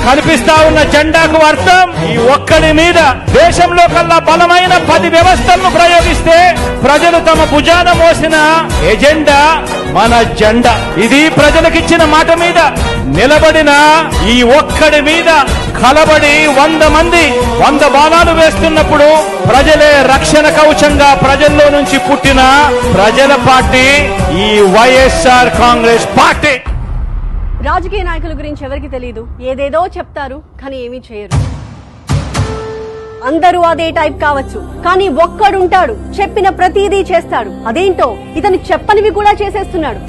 కనిపిస్తా ఉన్న జెండాకు అర్థం ఈ ఒక్కడి మీద దేశంలో కల్లా బలమైన 10 వ్యవస్థలను ప్రయోగిస్తే ప్రజలు తమ భుజాన మోసిన ఎజెండా మన జెండా. ఇది ప్రజలకిచ్చిన మాట మీద నిలబడిన ఈ ఒక్కడి మీద కలబడి 100 మంది 100 బాణాలు వేస్తున్నప్పుడు ప్రజలే రక్షణ కవచంగా ప్రజల్లో నుంచి పుట్టిన ప్రజల పార్టీ ఈ వైఎస్ఆర్ కాంగ్రెస్ పార్టీ. రాజకీయ నాయకుల గురించి ఎవరికి తెలియదు, ఏదేదో చెప్తారు కానీ ఏమీ చేయరు. అందరూ అదే టైప్ కావచ్చు, కానీ ఒక్కడుంటాడు చెప్పిన ప్రతిదీ చేస్తాడు. అదేంటో ఇతను చెప్పనివి కూడా చేసేస్తున్నాడు.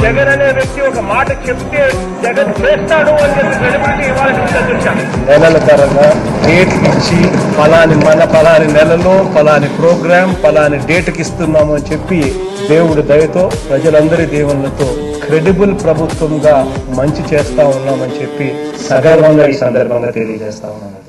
జగన్ అనే వ్యక్తి ఒక మాట చెప్తే జగన్ చేస్తాడు అని చెప్పి క్రెడిబిలిటీ ఇవ్వాల్సింది అధ్యక్ష. నెలల తరంగా డేట్ ఇచ్చి పలాని నెలలో పలాని ప్రోగ్రామ్ పలాని డేట్కి ఇస్తున్నాము అని చెప్పి దేవుడి దయతో ప్రజలందరి దేవుళ్లతో క్రెడిబుల్ ప్రభుత్వంగా మంచి చేస్తా ఉన్నామని చెప్పి సగర్వంగా ఈ సందర్భంగా తెలియజేస్తా ఉన్నాను.